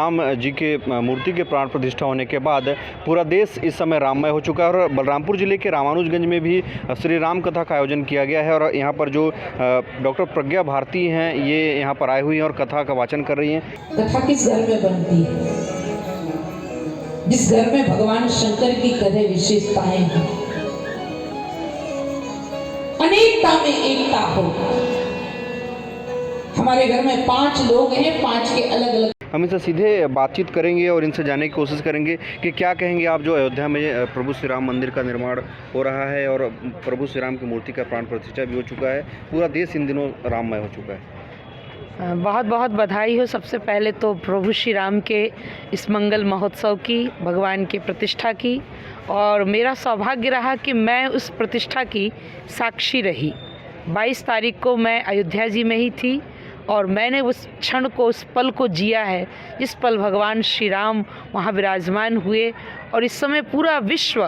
राम जी के मूर्ति के प्राण प्रतिष्ठा होने के बाद पूरा देश इस समय राममय हो चुका है और बलरामपुर जिले के रामानुजगंज में भी श्री राम कथा का आयोजन किया गया है। और यहाँ पर जो डॉक्टर प्रज्ञा भारती हैं, ये यहाँ पर आई हुई हैं और कथा का वाचन कर रही हैं। कथा किस घर में बनती है? जिस घर में भगवान शंकर की कदे विशेषताएं हैं, अनेकता में एकता हो। हमारे घर में 5 लोग हैं, 5 के अलग अलग। हम इनसे सीधे बातचीत करेंगे और इनसे जानने की कोशिश करेंगे कि क्या कहेंगे आप, जो अयोध्या में प्रभु श्री राम मंदिर का निर्माण हो रहा है और प्रभु श्री राम की मूर्ति का प्राण प्रतिष्ठा भी हो चुका है, पूरा देश इन दिनों राममय हो चुका है। बहुत बहुत बधाई हो सबसे पहले तो प्रभु श्री राम के इस मंगल महोत्सव की, भगवान की प्रतिष्ठा की। और मेरा सौभाग्य रहा कि मैं उस प्रतिष्ठा की साक्षी रही। 22 तारीख को मैं अयोध्या जी में ही थी और मैंने उस क्षण को, उस पल को जिया है जिस पल भगवान श्री राम वहाँ विराजमान हुए। और इस समय पूरा विश्व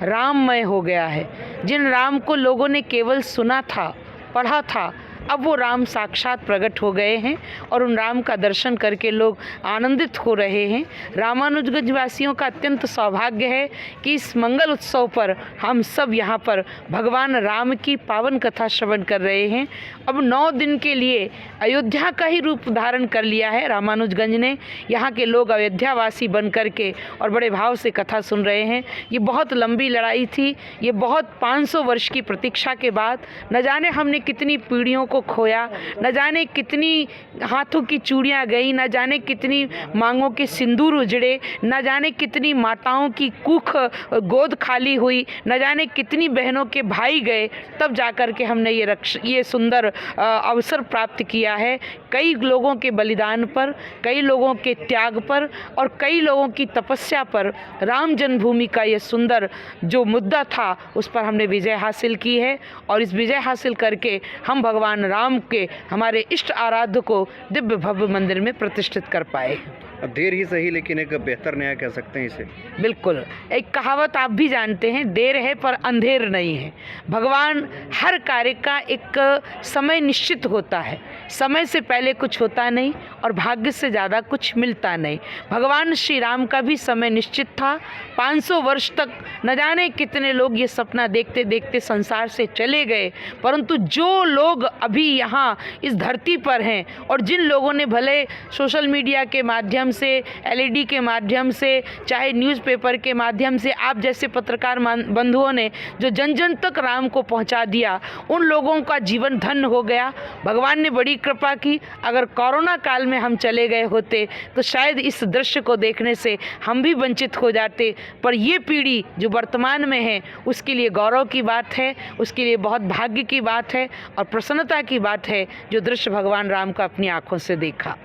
राममय हो गया है। जिन राम को लोगों ने केवल सुना था, पढ़ा था, अब वो राम साक्षात प्रकट हो गए हैं और उन राम का दर्शन करके लोग आनंदित हो रहे हैं। रामानुजगंज वासियों का अत्यंत सौभाग्य है कि इस मंगल उत्सव पर हम सब यहाँ पर भगवान राम की पावन कथा श्रवण कर रहे हैं। अब 9 दिन के लिए अयोध्या का ही रूप धारण कर लिया है रामानुजगंज ने। यहाँ के लोग अयोध्यावासी बन कर के और बड़े भाव से कथा सुन रहे हैं। ये बहुत लंबी लड़ाई थी, ये बहुत 500 वर्ष की प्रतीक्षा के बाद न जाने हमने कितनी पीढ़ियों को खोया, न जाने कितनी हाथों की चूड़ियां गई, न जाने कितनी मांगों के सिंदूर उजड़े, न जाने कितनी माताओं की कुख गोद खाली हुई, न जाने कितनी बहनों के भाई गए, तब जाकर के हमने ये सुंदर अवसर प्राप्त किया है। कई लोगों के बलिदान पर, कई लोगों के त्याग पर और कई लोगों की तपस्या पर राम जन्मभूमि का ये सुंदर जो मुद्दा था उस पर हमने विजय हासिल की है। और इस विजय हासिल करके हम भगवान राम के, हमारे इष्ट आराध्य को दिव्य भव्य मंदिर में प्रतिष्ठित कर पाए। देर ही सही लेकिन एक बेहतर न्याय कह सकते हैं इसे। बिल्कुल, एक कहावत आप भी जानते हैं, देर है पर अंधेर नहीं है। भगवान हर कार्य का एक समय निश्चित होता है, समय से पहले कुछ होता नहीं और भाग्य से ज़्यादा कुछ मिलता नहीं। भगवान श्री राम का भी समय निश्चित था। 500 वर्ष तक न जाने कितने लोग ये सपना देखते देखते संसार से चले गए, परंतु जो लोग अभी यहाँ इस धरती पर हैं और जिन लोगों ने भले सोशल मीडिया के माध्यम से, LED के माध्यम से, चाहे न्यूज़पेपर के माध्यम से, आप जैसे पत्रकार बंधुओं ने जो जन जन तक राम को पहुंचा दिया, उन लोगों का जीवन धन्य हो गया। भगवान ने बड़ी कृपा की। अगर कोरोना काल में हम चले गए होते तो शायद इस दृश्य को देखने से हम भी वंचित हो जाते। पर ये पीढ़ी जो वर्तमान में है उसके लिए गौरव की बात है, उसके लिए बहुत भाग्य की बात है और प्रसन्नता की बात है जो दृश्य भगवान राम का अपनी आंखों से देखा।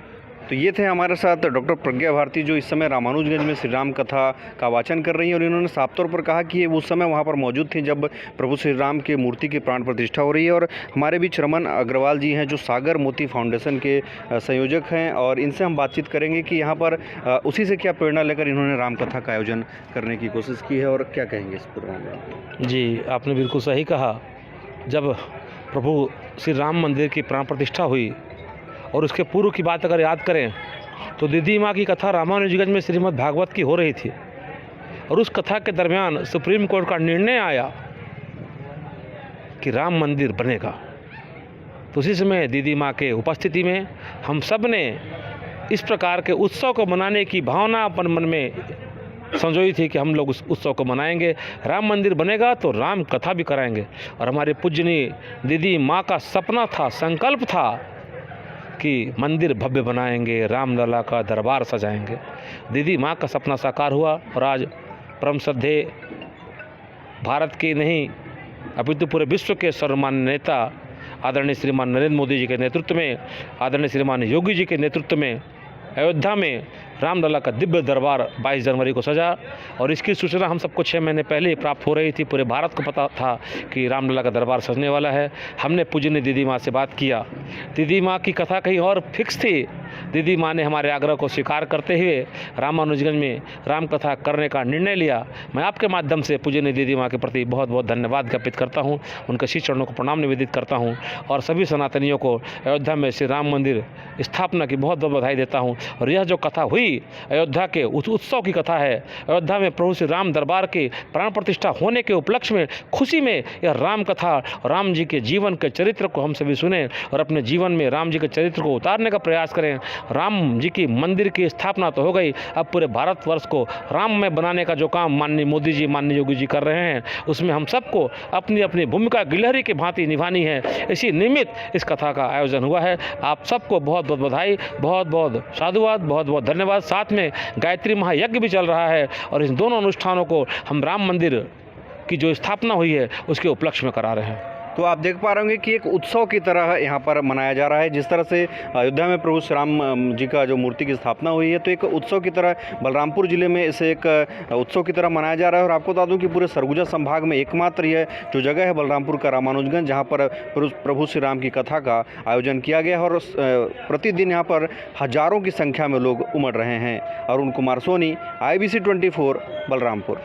तो ये थे हमारे साथ डॉक्टर प्रज्ञा भारती, जो इस समय रामानुजगंज में श्री राम कथा का वाचन कर रही हैं। और इन्होंने साफ तौर पर कहा कि ये उस समय वहाँ पर मौजूद थी जब प्रभु श्री राम की मूर्ति की प्राण प्रतिष्ठा हो रही है। और हमारे बीच रमन अग्रवाल जी हैं, जो सागर मोती फाउंडेशन के संयोजक हैं, और इनसे हम बातचीत करेंगे कि यहाँ पर उसी से क्या प्रेरणा लेकर इन्होंने राम कथा का आयोजन करने की कोशिश की है और क्या कहेंगे इस प्रोग्राम में। जी, आपने बिल्कुल सही कहा। जब प्रभु श्री राम मंदिर की प्राण प्रतिष्ठा हुई और उसके पूर्व की बात अगर याद करें तो दीदी माँ की कथा रामानुजगंज में श्रीमद् भागवत की हो रही थी और उस कथा के दरमियान सुप्रीम कोर्ट का निर्णय आया कि राम मंदिर बनेगा। तो उसी समय दीदी माँ के उपस्थिति में हम सब ने इस प्रकार के उत्सव को मनाने की भावना अपन मन में संजोई थी कि हम लोग उस उत्सव को मनाएंगे। राम मंदिर बनेगा तो राम कथा भी कराएंगे। और हमारे पूजनीय दीदी माँ का सपना था, संकल्प था कि मंदिर भव्य बनाएंगे, रामलला का दरबार सजाएंगे। दीदी माँ का सपना साकार हुआ और आज परम श्रद्धेय भारत के नहीं अपितु पूरे विश्व के सर्वमान्य नेता आदरणीय श्रीमान नरेंद्र मोदी जी के नेतृत्व में, आदरणीय श्रीमान योगी जी के नेतृत्व में अयोध्या में रामलला का दिव्य दरबार 22 जनवरी को सजा। और इसकी सूचना हम सबको 6 महीने पहले ही प्राप्त हो रही थी। पूरे भारत को पता था कि रामलला का दरबार सजने वाला है। हमने पूजनीय दीदी माँ से बात किया। दीदी माँ की कथा कहीं और फिक्स थी। दीदी माँ ने हमारे आग्रह को स्वीकार करते हुए रामानुजगंज में राम कथा करने का निर्णय लिया। मैं आपके माध्यम से पूजनीय दीदी माँ के प्रति बहुत बहुत धन्यवाद ज्ञापित करता हूँ, उनके श्री चरणों को प्रणाम निवेदित करता हूँ और सभी सनातनियों को अयोध्या में श्री राम मंदिर स्थापना की बहुत बहुत बधाई देता हूँ। और यह जो कथा हुई अयोध्या के उस उत्सव की कथा है। अयोध्या में प्रभु श्री राम दरबार के प्राण प्रतिष्ठा होने के उपलक्ष्य में, खुशी में यह राम कथा, राम जी के जीवन के चरित्र को हम सभी सुने और अपने जीवन में राम जी के चरित्र को उतारने का प्रयास करें। राम जी की मंदिर की स्थापना तो हो गई, अब पूरे भारतवर्ष को राममय बनाने का जो काम माननीय मोदी जी, माननीय योगी जी कर रहे हैं, उसमें हम सबको अपनी अपनी भूमिका गिलहरी की भांति निभानी है। इसी निमित्त इस कथा का आयोजन हुआ है। आप सबको बहुत बहुत बधाई, बहुत बहुत साधुवाद, बहुत बहुत धन्यवाद। साथ में गायत्री महायज्ञ भी चल रहा है और इन दोनों अनुष्ठानों को हम राम मंदिर की जो स्थापना हुई है उसके उपलक्ष्य में करा रहे हैं। तो आप देख पा रहे होंगे कि एक उत्सव की तरह यहाँ पर मनाया जा रहा है। जिस तरह से अयोध्या में प्रभु श्री राम जी का जो मूर्ति की स्थापना हुई है, तो एक उत्सव की तरह बलरामपुर जिले में इसे एक उत्सव की तरह मनाया जा रहा है। और आपको बता दूं कि पूरे सरगुजा संभाग में एकमात्र यह जो जगह है बलरामपुर का रामानुजगंज, जहाँ पर प्रभु श्री राम की कथा का आयोजन किया गया है और प्रतिदिन यहाँ पर हजारों की संख्या में लोग उमड़ रहे हैं। अरुण कुमार सोनी, IBC 24, बलरामपुर।